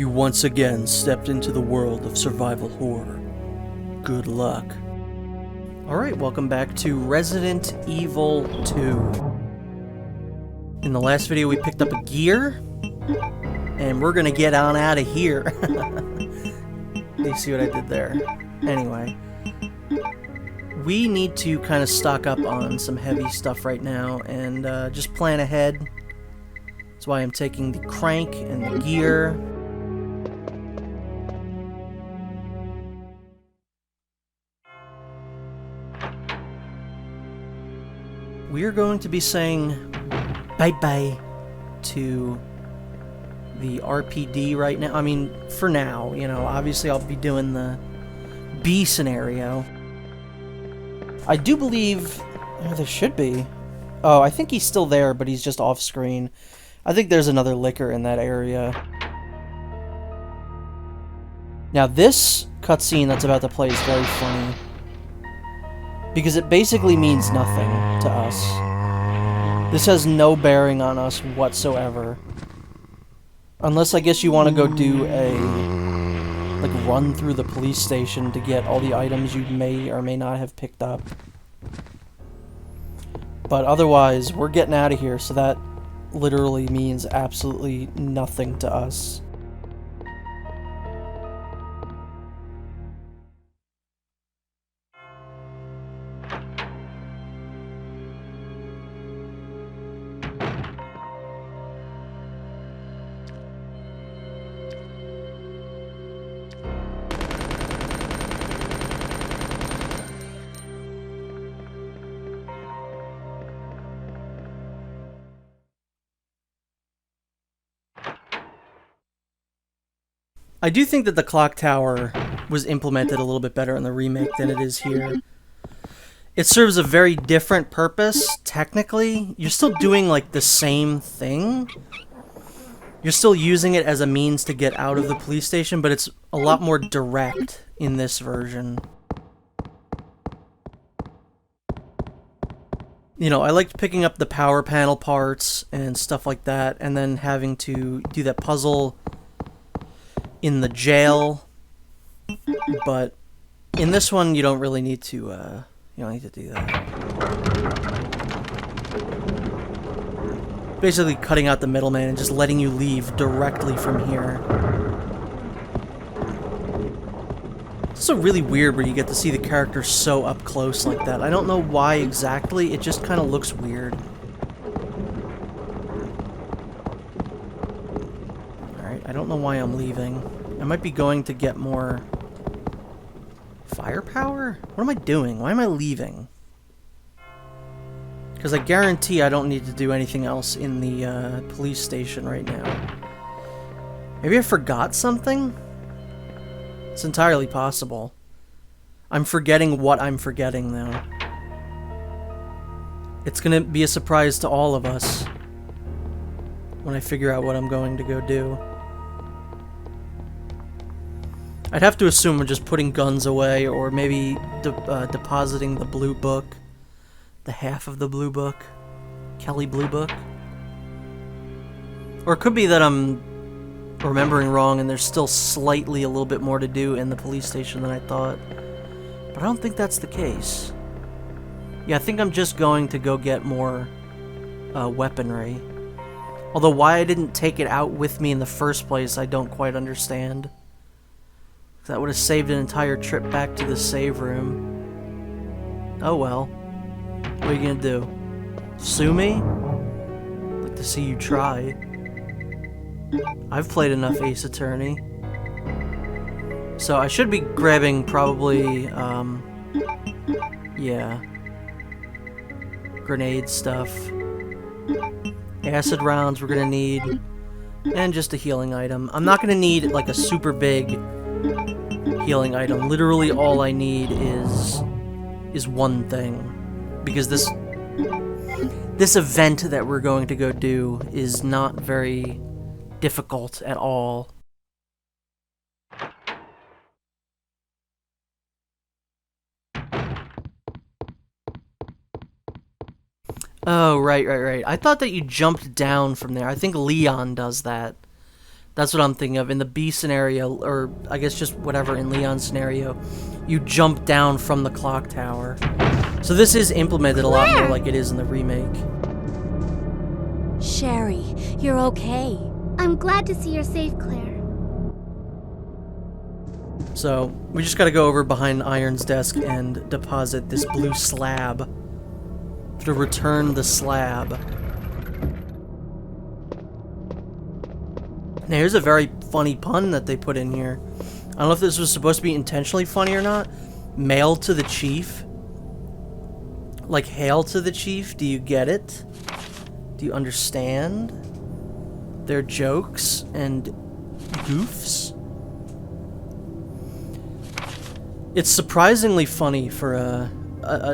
You once again stepped into the world of survival horror. Good luck. Alright, welcome back to Resident Evil 2. In the last video we picked up a gear, and we're gonna get on out of here. You see what I did there? Anyway, we need to kind of stock up on some heavy stuff right now, and just plan ahead. That's why I'm taking the crank and the gear. We are going to be saying bye-bye to the R.P.D. right now. I mean, for now, you know, obviously I'll be doing the B scenario. I do believe... Oh, there should be. Oh, I think he's still there, but he's just off screen. I think there's another licker in that area. Now, this cutscene that's about to play is very funny, because it basically means nothing to us. This has no bearing on us whatsoever. Unless I guess you want to go do a, like, run through the police station to get all the items you may or may not have picked up. But otherwise, we're getting out of here, so that literally means absolutely nothing to us. I do think that the clock tower was implemented a little bit better in the remake than it is here. It serves a very different purpose, technically. You're still doing, like, the same thing. You're still using it as a means to get out of the police station, but it's a lot more direct in this version. You know, I liked picking up the power panel parts and stuff like that, and then having to do that puzzle in the jail, but in this one you don't really need to you don't need to do that. Basically cutting out the middleman and just letting you leave directly from here. It's also really weird where you get to see the character so up close like that. I don't know why exactly, it just kind of looks weird. Alright, I don't know why I'm leaving. I might be going to get more firepower? What am I doing? Why am I leaving? Because I guarantee I don't need to do anything else in the police station right now. Maybe I forgot something? It's entirely possible. I'm forgetting what I'm forgetting, though. It's gonna be a surprise to all of us when I figure out what I'm going to go do. I'd have to assume we're just putting guns away, or maybe depositing the blue book. The half of the blue book. Kelly Blue Book. Or it could be that I'm remembering wrong and there's still slightly a little bit more to do in the police station than I thought. But I don't think that's the case. Yeah, I think I'm just going to go get more weaponry. Although why I didn't take it out with me in the first place, I don't quite understand. That would have saved an entire trip back to the save room. Oh well. What are you gonna do? Sue me? I'd like to see you try. I've played enough Ace Attorney. So I should be grabbing probably, yeah. Grenade stuff. Acid rounds we're gonna need. And just a healing item. I'm not gonna need, like, a super big healing item. Literally all I need is one thing. Because this event that we're going to go do is not very difficult at all. Oh, right. I thought that you jumped down from there. I think Leon does that. That's what I'm thinking of. In the B scenario, or I guess just whatever in Leon's scenario, you jump down from the clock tower. So this is implemented a lot more like it is in the remake. Sherry, you're okay. I'm glad to see you're safe, Claire. So, we just gotta go over behind Iron's desk and deposit this blue slab. To return the slab. Now here's a very funny pun that they put in here. I don't know if this was supposed to be intentionally funny or not. Mail to the chief. Like, hail to the chief, do you get it? Do you understand? Their jokes and goofs? It's surprisingly funny for a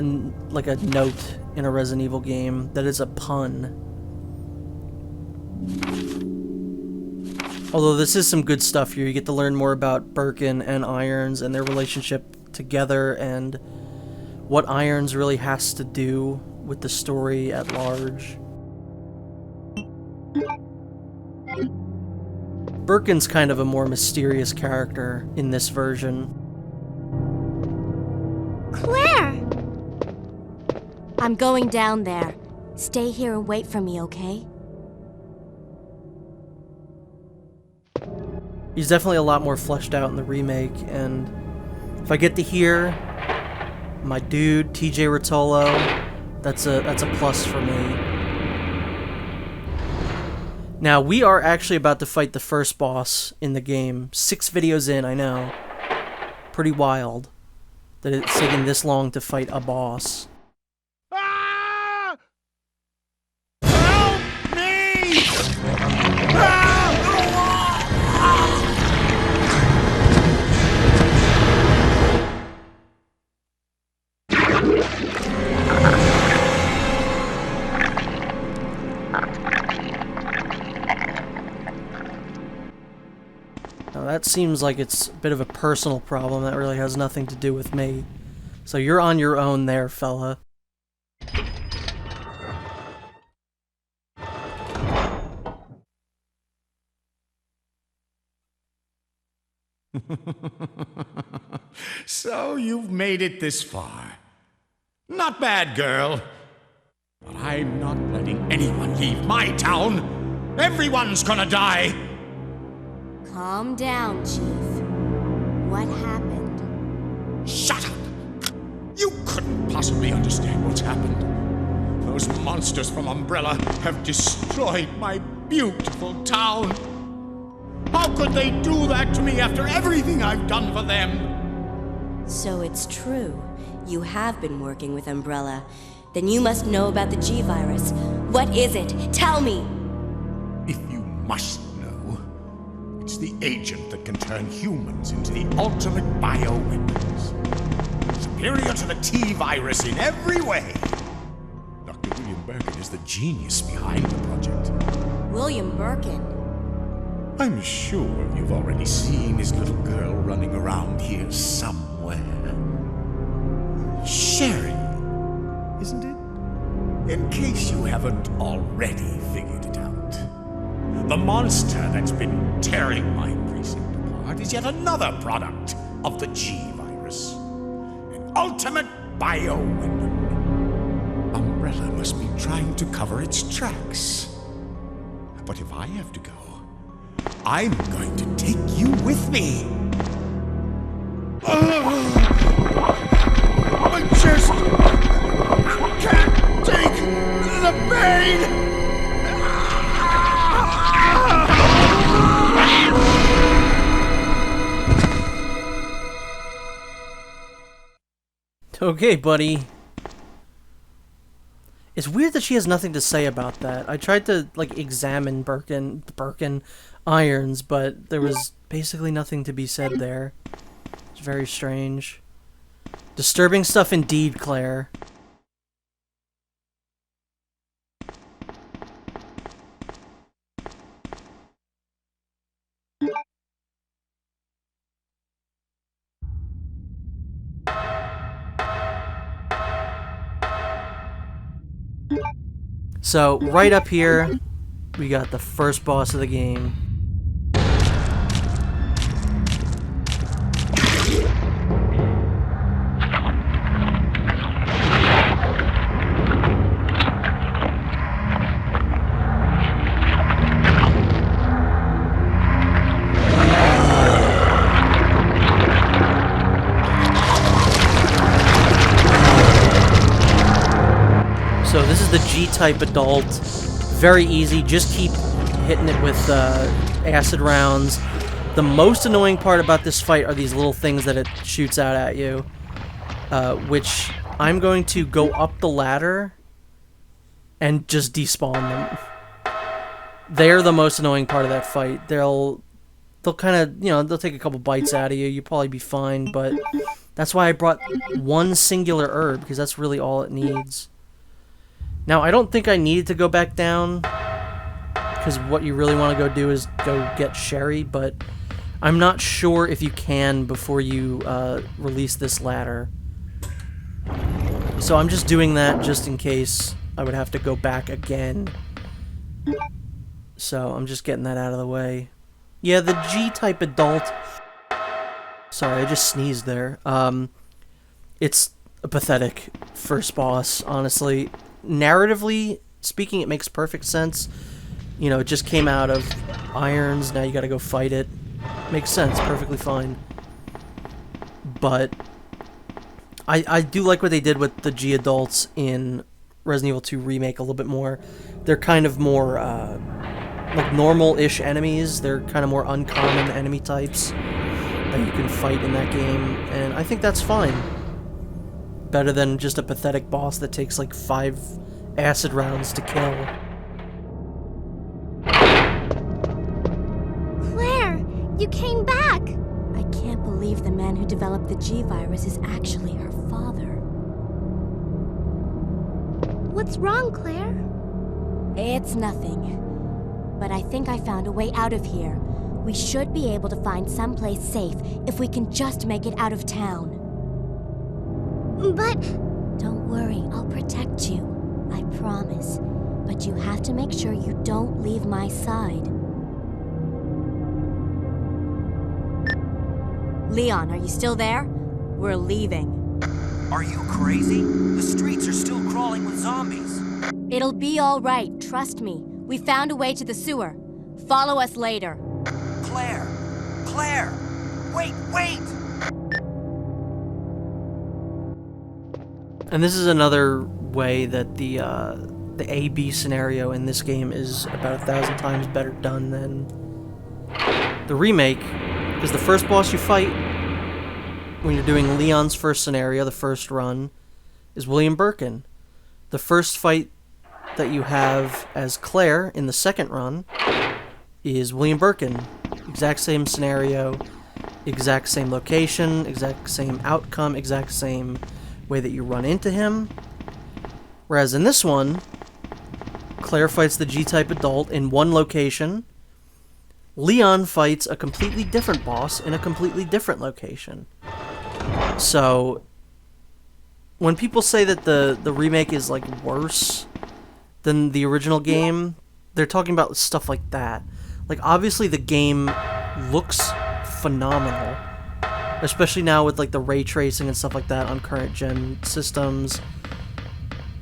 note in a Resident Evil game that is a pun. Although this is some good stuff here. You get to learn more about Birkin and Irons and their relationship together and what Irons really has to do with the story at large. Birkin's kind of a more mysterious character in this version. Claire! I'm going down there. Stay here and wait for me, okay? He's definitely a lot more fleshed out in the remake, and if I get to hear my dude, TJ Rotolo, that's a plus for me. Now, we are actually about to fight the first boss in the game. 6 videos in, I know. Pretty wild that it's taking this long to fight a boss. Ah! Help me! Ah! Now that seems like it's a bit of a personal problem that really has nothing to do with me. So you're on your own there, fella. So you've made it this far. Not bad, girl. But I'm not letting anyone leave my town. Everyone's gonna die. Calm down, Chief. What happened? Shut up! You couldn't possibly understand what's happened. Those monsters from Umbrella have destroyed my beautiful town. How could they do that to me after everything I've done for them? So it's true. You have been working with Umbrella. Then you must know about the G-Virus. What is it? Tell me! If you must know, it's the agent that can turn humans into the ultimate bioweapons. Superior to the T-Virus in every way. Dr. William Birkin is the genius behind the project. William Birkin? I'm sure you've already seen his little girl running around here somewhere. Sherry, isn't it? In case you haven't already figured it out. The monster that's been tearing my precinct apart is yet another product of the G-Virus. An ultimate bioweapon. Umbrella must be trying to cover its tracks. But if I have to go, I'm going to take you with me. I just can't take the pain. Okay, buddy. It's weird that she has nothing to say about that. I tried to, like, examine Birkin Irons, but there was basically nothing to be said there. It's very strange. Disturbing stuff indeed, Claire. So, right up here, we got the first boss of the game. is the G-type adult. Very easy. Just keep hitting it with acid rounds. The most annoying part about this fight are these little things that it shoots out at you, which I'm going to go up the ladder and just despawn them. They're the most annoying part of that fight. They'll kind of, you know, they'll take a couple bites out of you. You'll probably be fine, but that's why I brought one singular herb, because that's really all it needs. Now, I don't think I needed to go back down, because what you really want to go do is go get Sherry, but I'm not sure if you can before you release this ladder. So I'm just doing that just in case I would have to go back again. So I'm just getting that out of the way. Yeah, the G-type adult... Sorry, I just sneezed there. It's a pathetic first boss, honestly. Narratively speaking, it makes perfect sense. You know, it just came out of irons, now you gotta go fight it. Makes sense, perfectly fine. But I do like what they did with the G adults in Resident Evil 2 Remake a little bit more. They're kind of more, like normal-ish enemies. They're kind of more uncommon enemy types that you can fight in that game, and I think that's fine. Better than just a pathetic boss that takes like 5 acid rounds to kill. Claire, you came back! I can't believe the man who developed the G-Virus is actually her father. What's wrong, Claire? It's nothing. But I think I found a way out of here. We should be able to find someplace safe if we can just make it out of town. But... Don't worry, I'll protect you. I promise. But you have to make sure you don't leave my side. Leon, are you still there? We're leaving. Are you crazy? The streets are still crawling with zombies. It'll be all right, trust me. We found a way to the sewer. Follow us later. Claire! Claire! Wait! And this is another way that the A-B scenario in this game is about 1,000 times better done than the remake. Because the first boss you fight, when you're doing Leon's first scenario, the first run, is William Birkin. The first fight that you have as Claire in the second run is William Birkin. Exact same scenario, exact same location, exact same outcome, exact same way that you run into him. Whereas in this one, Claire fights the G-type adult in one location. Leon fights a completely different boss in a completely different location. So, when people say that the remake is like worse than the original game, they're talking about stuff like that. Like, obviously the game looks phenomenal, especially now with like the ray tracing and stuff like that on current gen systems.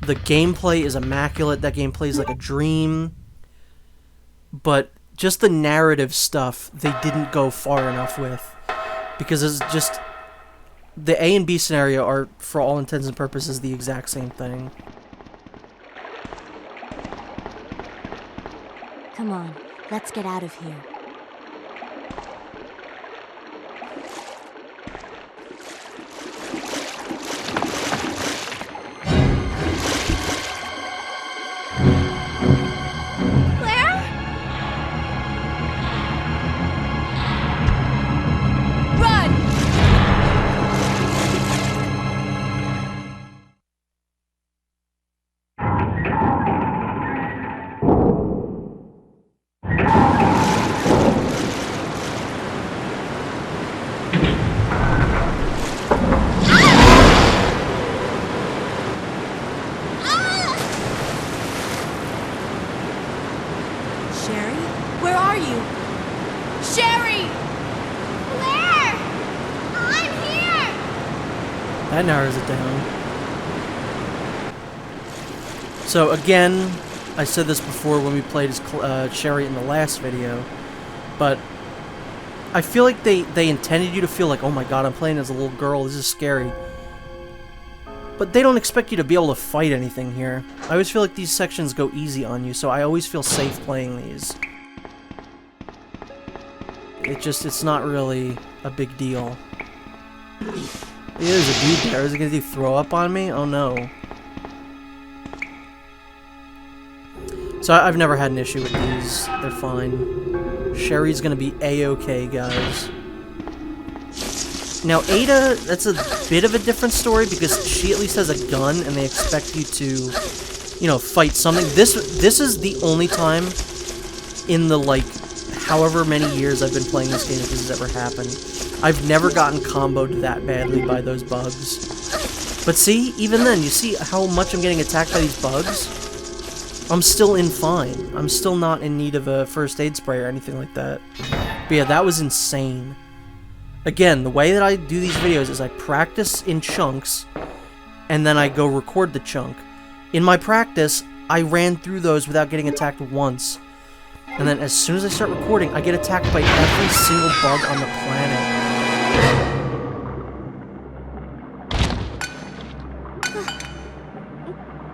The gameplay is immaculate. That game plays like a dream. But just the narrative stuff, they didn't go far enough with. Because it's just... The A and B scenario are, for all intents and purposes, the exact same thing. Come on, let's get out of here. Claire? Run! Sherry? Where are you? Sherry! Claire! I'm here! That narrows it down. So again, I said this before when we played as Sherry in the last video, but I feel like they intended you to feel like, oh my god, I'm playing as a little girl, this is scary. But they don't expect you to be able to fight anything here. I always feel like these sections go easy on you, so I always feel safe playing these. It's not really a big deal. There's a dude there. Is it gonna do throw up on me? Oh no. So I've never had an issue with these. They're fine. Sherry's gonna be A-okay, guys. Now, Ada, that's a bit of a different story because she at least has a gun and they expect you to, you know, fight something. This is the only time in the, like, however many years I've been playing this game that this has ever happened. I've never gotten comboed that badly by those bugs. But see, even then, you see how much I'm getting attacked by these bugs? I'm still in fine. I'm still not in need of a first aid spray or anything like that. But yeah, that was insane. Again, the way that I do these videos is I practice in chunks, and then I go record the chunk. In my practice, I ran through those without getting attacked once. And then as soon as I start recording, I get attacked by every single bug on the planet.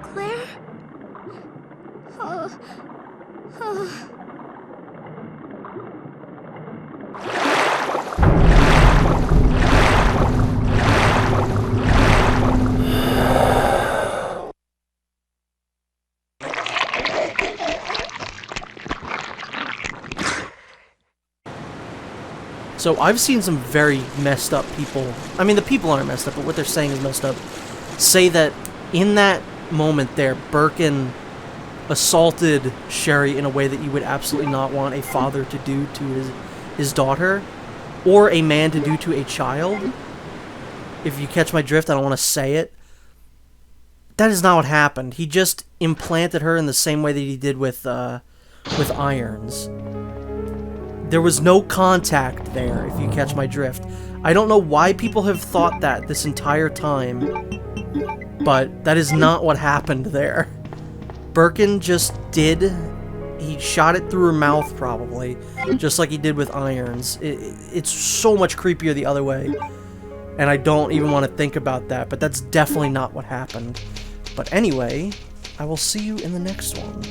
Claire? Oh. Oh. So I've seen some very messed up people. I mean, the people aren't messed up, but what they're saying is messed up. Say that in that moment there, Birkin assaulted Sherry in a way that you would absolutely not want a father to do to his daughter, or a man to do to a child. If you catch my drift, I don't want to say it. That is not what happened. He just implanted her in the same way that he did with irons. There was no contact there, if you catch my drift. I don't know why people have thought that this entire time, but that is not what happened there. Birkin just did... He shot it through her mouth, probably, just like he did with irons. It's so much creepier the other way, and I don't even want to think about that, but that's definitely not what happened. But anyway, I will see you in the next one.